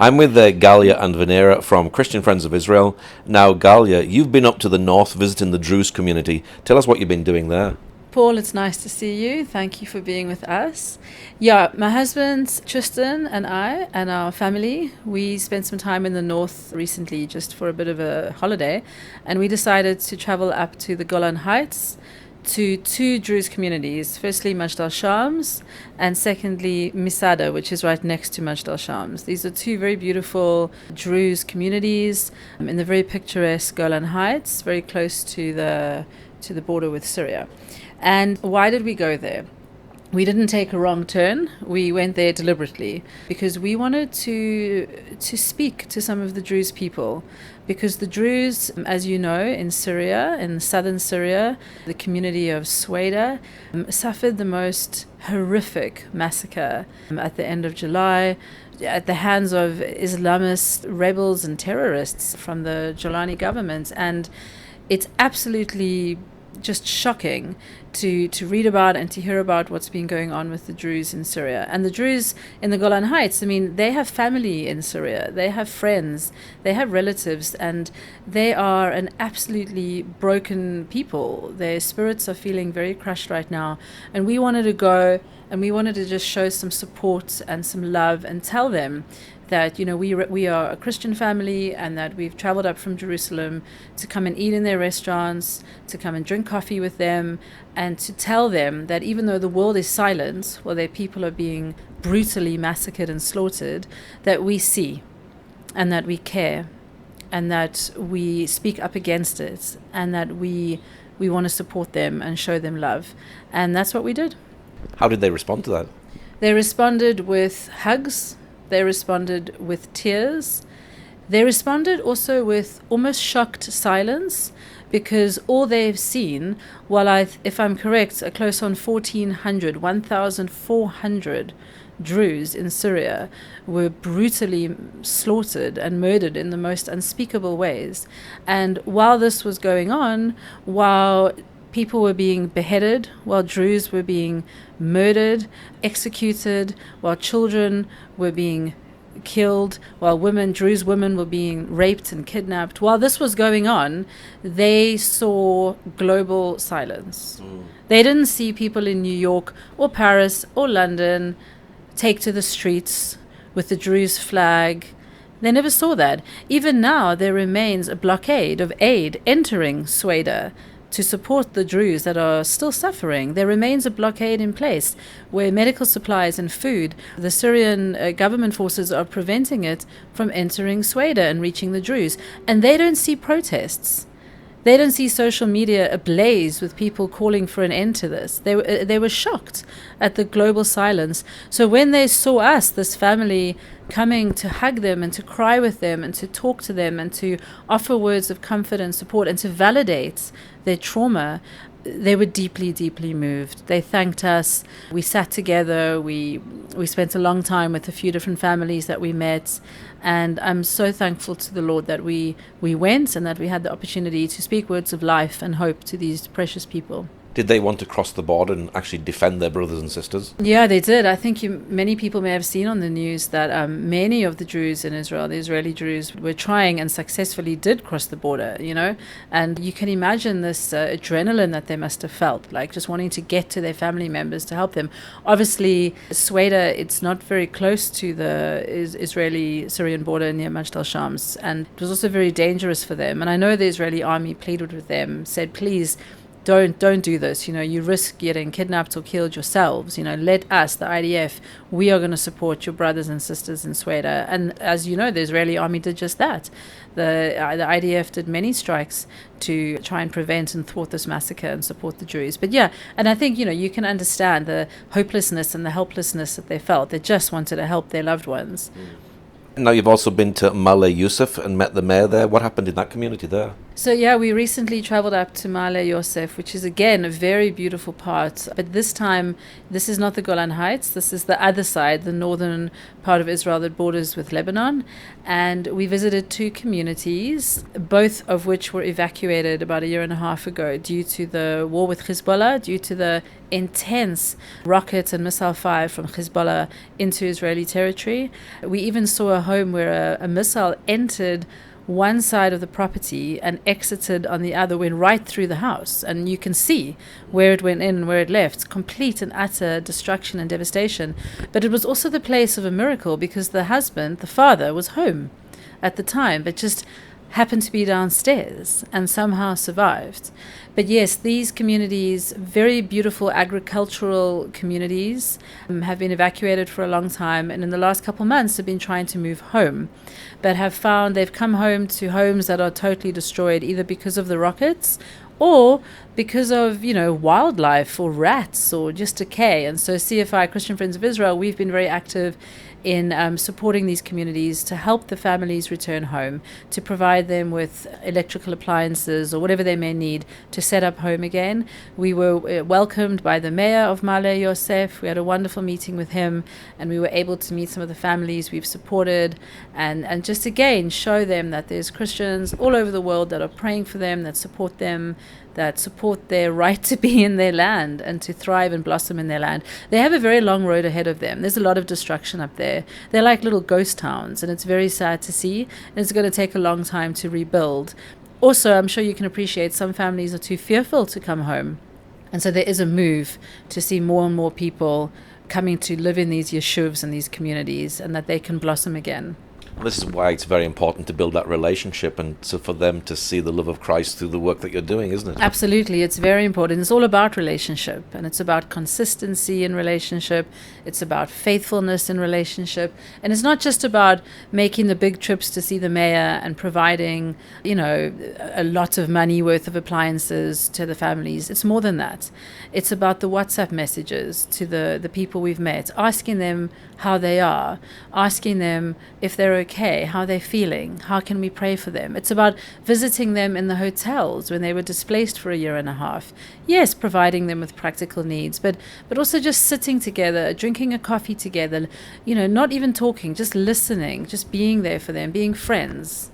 I'm with Galya and Venera from Christian Friends of Israel. Now, Galya, you've been up to the north visiting the Druze community. Tell us what you've been doing there. Paul, it's nice to see you. Thank you for being with us. Yeah, my husband Tristan and I and our family, we spent some time in the north recently just for a bit of a holiday, and we decided to travel up to the Golan Heights to two Druze communities. Firstly, Majd al-Shams, and secondly, Misada, which is right next to Majd al-Shams. These are two very beautiful Druze communities in the very picturesque Golan Heights, very close to the border with Syria. And why did we go there? We didn't take a wrong turn. We went there deliberately because we wanted to speak to some of the Druze people, because the Druze, as you know, in Syria, in southern Syria, the community of Sweda suffered the most horrific massacre at the end of July at the hands of Islamist rebels and terrorists from the Jolani government. And it's absolutely just shocking to read about and to hear about what's been going on with the Druze in Syria. And the Druze in the Golan Heights, I mean, they have family in Syria, they have friends, they have relatives, and they are an absolutely broken people. Their spirits are feeling very crushed right now. And we wanted to go and we wanted to just show some support and some love and tell them that, you know, we are a Christian family and that we've traveled up from Jerusalem to come and eat in their restaurants, to come and drink coffee with them, and to tell them that even though the world is silent, while their people are being brutally massacred and slaughtered, that we see and that we care and that we speak up against it and that we want to support them and show them love. And that's what we did. How did they respond to that? They responded with hugs. They responded with tears. They responded also with almost shocked silence, because all they've seen, if I'm correct, are close on 1,400 Druze in Syria were brutally slaughtered and murdered in the most unspeakable ways. And while this was going on, while people were being beheaded, while Druze were being murdered, executed, while children were being killed, while Druze women were being raped and kidnapped. While this was going on, they saw global silence. They didn't see people in New York or Paris or London take to the streets with the Druze flag. They never saw that. Even now, there remains a blockade of aid entering Sweda to support the Druze that are still suffering. There remains a blockade in place where medical supplies and food, the Syrian government forces are preventing it from entering Sweda and reaching the Druze. And they don't see protests. They don't see social media ablaze with people calling for an end to this. They were shocked at the global silence. So when they saw us, this family, coming to hug them and to cry with them and to talk to them and to offer words of comfort and support and to validate their trauma, they were deeply, deeply moved. They thanked us. We sat together. We spent a long time with a few different families that we met. And I'm so thankful to the Lord that we went and that we had the opportunity to speak words of life and hope to these precious people. Did they want to cross the border and actually defend their brothers and sisters? Yeah, they did. I think many people may have seen on the news that many of the Druze in Israel, the Israeli Druze, were trying and successfully did cross the border, you know. And you can imagine this adrenaline that they must have felt, like just wanting to get to their family members to help them. Obviously, Sweda, it's not very close to the Israeli-Syrian border near Majd al-Shams. And it was also very dangerous for them. And I know the Israeli army pleaded with them, said, please, don't do this. You know, you risk getting kidnapped or killed yourselves. You know, let us, the IDF, we are going to support your brothers and sisters in Sweda. And as you know, the Israeli army did just that. The IDF did many strikes to try and prevent and thwart this massacre and support the Druze. But yeah, and I think, you know, you can understand the hopelessness and the helplessness that they felt. They just wanted to help their loved ones. Now, you've also been to Male Yusuf and met the mayor there. What happened in that community there? So yeah, we recently traveled up to Male Yosef, which is again a very beautiful part. But this time, this is not the Golan Heights. This is the other side, the northern part of Israel that borders with Lebanon. And we visited two communities, both of which were evacuated about a year and a half ago due to the war with Hezbollah, due to the intense rocket and missile fire from Hezbollah into Israeli territory. We even saw a home where a missile entered one side of the property and exited on the other, went right through the house. And you can see where it went in and where it left. Complete and utter destruction and devastation. But it was also the place of a miracle because the husband, the father, was home at the time, but just happened to be downstairs and somehow survived. But yes, these communities, very beautiful agricultural communities, have been evacuated for a long time, and in the last couple of months have been trying to move home, but have found they've come home to homes that are totally destroyed, either because of the rockets or because of, wildlife or rats or just decay. And so CFI, Christian Friends of Israel, we've been very active in supporting these communities to help the families return home, to provide them with electrical appliances or whatever they may need to set up home again. We were welcomed by the mayor of Male Yosef. We had a wonderful meeting with him, and we were able to meet some of the families we've supported and just again show them that there's Christians all over the world that are praying for them, that support them, that support their right to be in their land and to thrive and blossom in their land. They have a very long road ahead of them. There's a lot of destruction up there. They're like little ghost towns, and it's very sad to see. And it's going to take a long time to rebuild. Also, I'm sure you can appreciate some families are too fearful to come home. And so there is a move to see more and more people coming to live in these yeshuvs and these communities, and that they can blossom again. This is why it's very important to build that relationship and so for them to see the love of Christ through the work that you're doing, isn't it? Absolutely. It's very important. It's all about relationship, and it's about consistency in relationship. It's about faithfulness in relationship. And it's not just about making the big trips to see the mayor and providing, a lot of money worth of appliances to the families. It's more than that. It's about the WhatsApp messages to the people we've met, asking them how they are, asking them if they're okay, how they're feeling, how can we pray for them. It's about visiting them in the hotels when they were displaced for a year and a half. Yes, providing them with practical needs, but also just sitting together, drinking a coffee together, not even talking, just listening, just being there for them, being friends.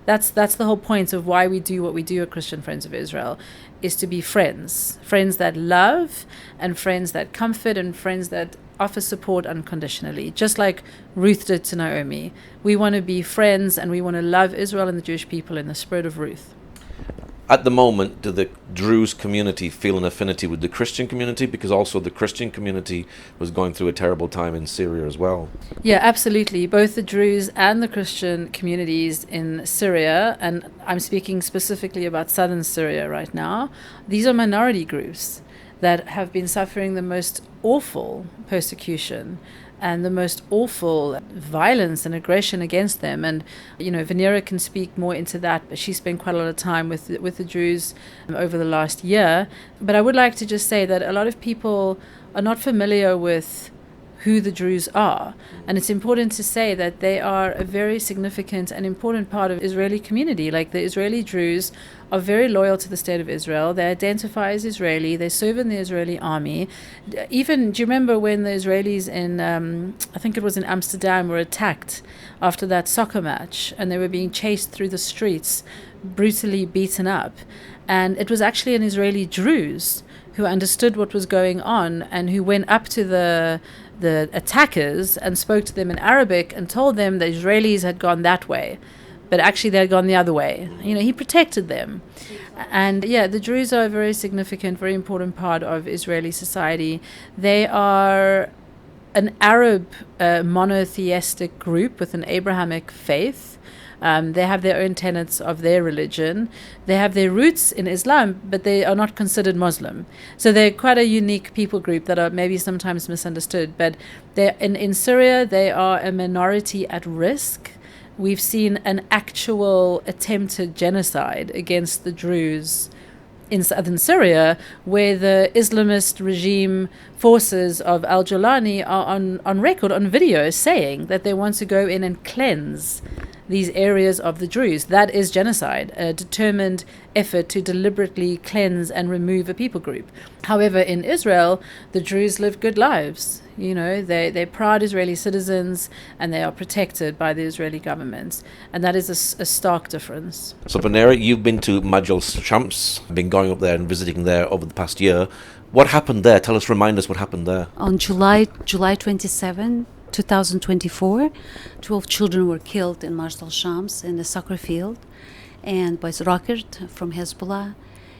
That's the whole point of why we do what we do at Christian Friends of Israel, is to be friends that love, and friends that comfort, and friends that offer support unconditionally, just like Ruth did to Naomi. We want to be friends, and we want to love Israel and the Jewish people in the spirit of Ruth. At the moment, do the Druze community feel an affinity with the Christian community? Because also the Christian community was going through a terrible time in Syria as well. Yeah, absolutely. Both the Druze and the Christian communities in Syria, and I'm speaking specifically about southern Syria right now, these are minority groups that have been suffering the most awful persecution and the most awful violence and aggression against them. And, Venera can speak more into that, but she spent quite a lot of time with the Druze over the last year. But I would like to just say that a lot of people are not familiar with who the Druze are. And it's important to say that they are a very significant and important part of Israeli community. Like the Israeli Druze are very loyal to the state of Israel. They identify as Israeli. They serve in the Israeli army. Even, do you remember when the Israelis in, I think it was in Amsterdam, were attacked after that soccer match, and they were being chased through the streets, brutally beaten up? And it was actually an Israeli Druze who understood what was going on and who went up to the attackers and spoke to them in Arabic and told them the Israelis had gone that way, but actually they had gone the other way. He protected them. And the Druze are a very significant, very important part of Israeli society. They are an Arab monotheistic group with an Abrahamic faith. They have their own tenets of their religion. They have their roots in Islam, but they are not considered Muslim. So they're quite a unique people group that are maybe sometimes misunderstood. But in Syria, they are a minority at risk. We've seen an actual attempted genocide against the Druze in southern Syria, where the Islamist regime forces of al-Jolani are on record, on video, saying that they want to go in and cleanse these areas of the Druze. That is genocide, a determined effort to deliberately cleanse and remove a people group. However, in Israel, the Druze live good lives. They're proud Israeli citizens, and they are protected by the Israeli government. And that is a stark difference. So, Venera, you've been to Majel Shams, been going up there and visiting there over the past year. What happened there? Remind us what happened there. On July 27, 2024, 12 children were killed in Majel Shams in the soccer field, and by rocket from Hezbollah.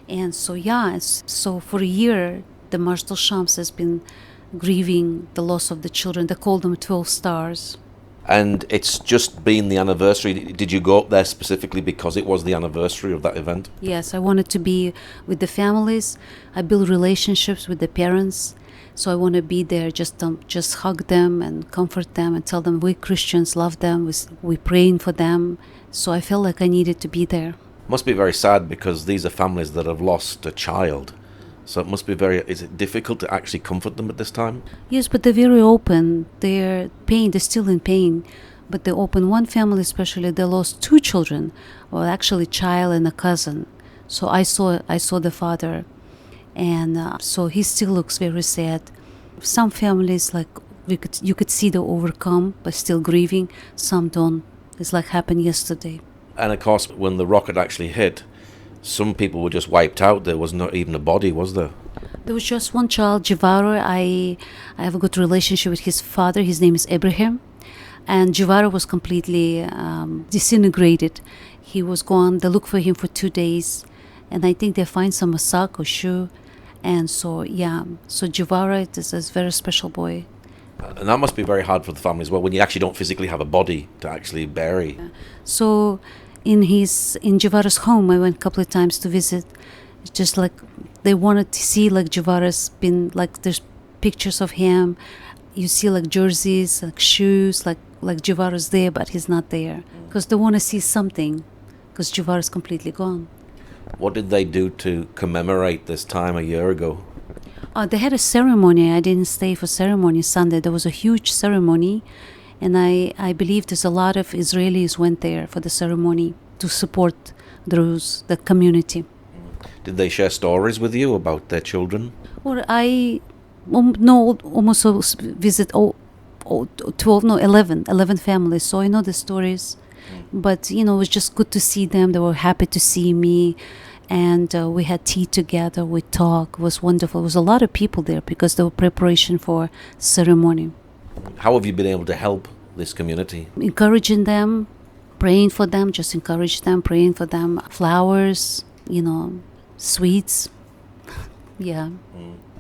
And so for a year, the Majel Shams has been grieving the loss of the children. They call them 12 stars. And it's just been the anniversary. Did you go up there specifically because it was the anniversary of that event? Yes, I wanted to be with the families. I build relationships with the parents. So I want to be there, just hug them and comfort them and tell them we Christians love them, we're praying for them. So I felt like I needed to be there. Must be very sad because these are families that have lost a child. So it must be is it difficult to actually comfort them at this time? Yes, but they're very open. They're still in pain. But they're open. One family especially, they lost 2 children. Well, actually a child and a cousin. So I saw the father. And so he still looks very sad. Some families, like you could see they overcome but still grieving. Some don't. It's like happened yesterday. And of course, when the rocket actually hit, some people were just wiped out. There was not even a body, was there? There was just one child, Jivaro. I have a good relationship with his father. His name is Abraham. And Jivaro was completely disintegrated. He was gone. They looked for him for 2 days. And I think they find some sock or shoe. And so Jivaro is a very special boy. And that must be very hard for the family as well, when you actually don't physically have a body to actually bury. Yeah. So in Jivaro's home, I went a couple of times to visit. Just like they wanted to see, like Jivaro's been, like there's pictures of him. You see like jerseys, like shoes, like Jivaro's there, but he's not there. Because they want to see something, because Jivaro's completely gone. What did they do to commemorate this time a year ago? They had a ceremony. I didn't stay for ceremony Sunday. There was a huge ceremony. And I believe there's a lot of Israelis went there for the ceremony to support Druze, the community. Did they share stories with you about their children? Well, I almost visit 11 families, so I know the stories. But, it was just good to see them. They were happy to see me. And we had tea together, we talked. It was wonderful. There was a lot of people there because there was preparation for ceremony. How have you been able to help this community? Encouraging them, praying for them, just encourage them, praying for them. Flowers, sweets. Yeah.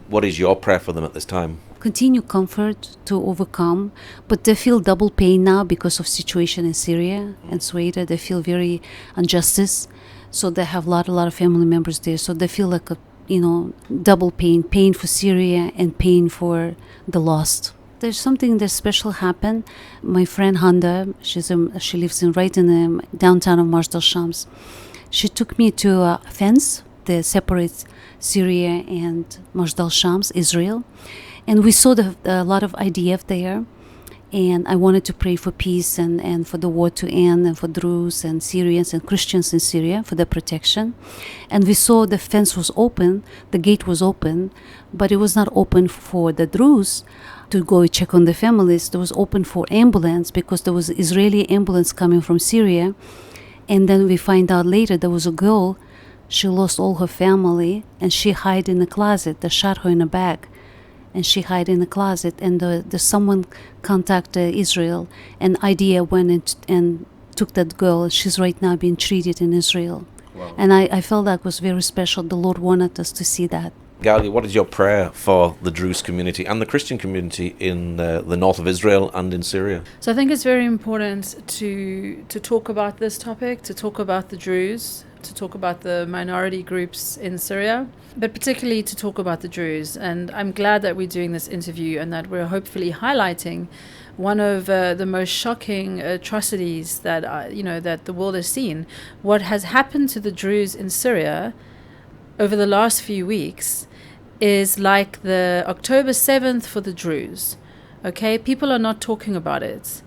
What is your prayer for them at this time? Continue comfort to overcome, but they feel double pain now because of situation in Syria and Sweden. They feel very injustice. So they have a lot of family members there. So they feel like double pain for Syria and pain for the lost. There's something that special happened. My friend Handa, she lives right in the downtown of Majel Shams. She took me to a fence that separates Syria and Majel Shams, Israel. And we saw a lot of IDF there. And I wanted to pray for peace and for the war to end and for Druze and Syrians and Christians in Syria for their protection. And we saw the fence was open, the gate was open, but it was not open for the Druze to go check on the families. It was open for ambulance because there was Israeli ambulance coming from Syria. And then we find out later there was a girl, she lost all her family and she hid in the closet. They shot her in the back. And she hid in the closet, and the someone contacted Israel, and IDEA went and took that girl. She's right now being treated in Israel. Wow. And I felt that was very special. The Lord wanted us to see that. Galya, what is your prayer for the Druze community and the Christian community in the north of Israel and in Syria? So I think it's very important to talk about this topic, to talk about the Druze, to talk about the minority groups in Syria, but particularly to talk about the Druze. And I'm glad that we're doing this interview and that we're hopefully highlighting one of the most shocking atrocities that that the world has seen. What has happened to the Druze in Syria over the last few weeks is like the October 7th for the Druze. Okay, people are not talking about it.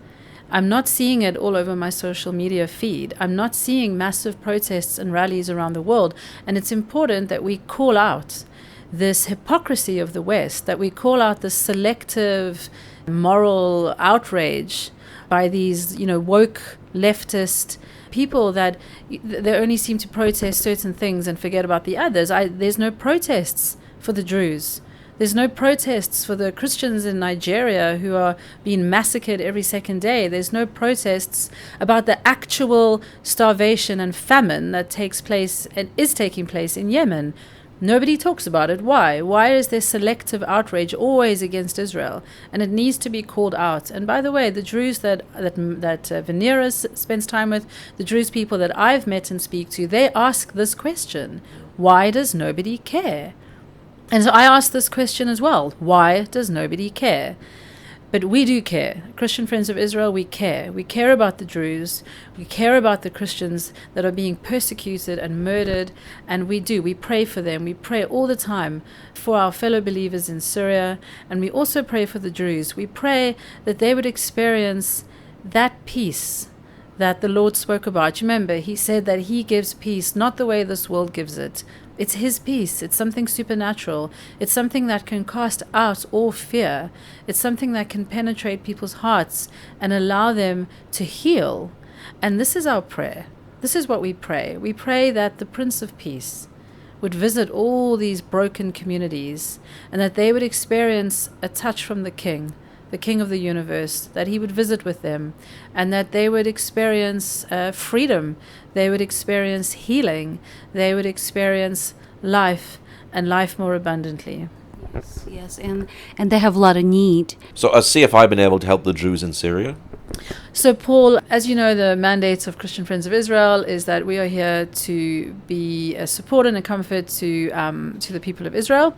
I'm not seeing it all over my social media feed. I'm not seeing massive protests and rallies around the world. And it's important that we call out this hypocrisy of the West, that we call out this selective moral outrage by these, woke leftist people that they only seem to protest certain things and forget about the others. There's no protests for the Druze. There's no protests for the Christians in Nigeria who are being massacred every second day. There's no protests about the actual starvation and famine that takes place and is taking place in Yemen. Nobody talks about it. Why? Why is there selective outrage always against Israel? And it needs to be called out. And by the way, the Druze that Venera spends time with, the Druze people that I've met and speak to, they ask this question: why does nobody care? And so I ask this question as well: why does nobody care? But we do care. Christian Friends of Israel, we care. We care about the Druze. We care about the Christians that are being persecuted and murdered. And we do. We pray for them. We pray all the time for our fellow believers in Syria. And we also pray for the Druze. We pray that they would experience that peace that the Lord spoke about. Remember, he said that he gives peace, not the way this world gives it. It's his peace. It's something supernatural. It's something that can cast out all fear. It's something that can penetrate people's hearts and allow them to heal. And this is our prayer. This is what we pray. We pray that the Prince of Peace would visit all these broken communities and that they would experience a touch from the King of the universe, that he would visit with them, and that they would experience freedom, they would experience healing, they would experience life, and life more abundantly. Yes, and they have a lot of need. So has CFI been able to help the Druze in Syria? So, Paul, as you know, the mandate of Christian Friends of Israel is that we are here to be a support and a comfort to the people of Israel.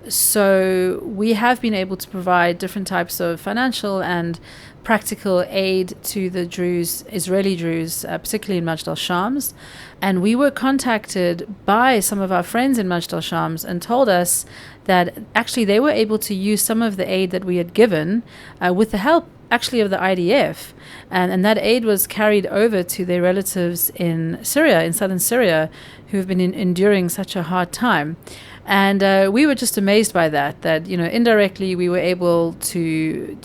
So we have been able to provide different types of financial and practical aid to the Druze, Israeli Druze, particularly in Majd al-Shams. And we were contacted by some of our friends in Majd al-Shams and told us that actually they were able to use some of the aid that we had given with the help actually of the IDF, and that aid was carried over to their relatives in Syria, in southern Syria, who have been enduring such a hard time. And we were just amazed by that indirectly we were able to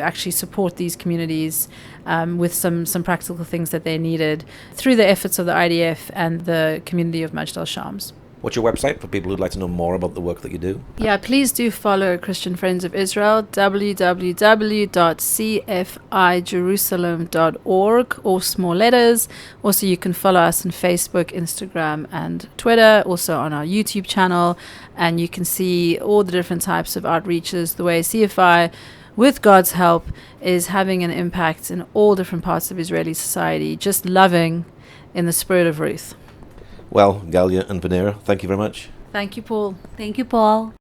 actually support these communities with some practical things that they needed through the efforts of the IDF and the community of Majd al-Shams. What's your website for people who'd like to know more about the work that you do? Yeah, please do follow Christian Friends of Israel, www.cfijerusalem.org, all small letters. Also, you can follow us on Facebook, Instagram, and Twitter, also on our YouTube channel. And you can see all the different types of outreaches, the way CFI, with God's help, is having an impact in all different parts of Israeli society, just loving in the spirit of Ruth. Well, Galya and Venera, thank you very much. Thank you, Paul. Thank you, Paul.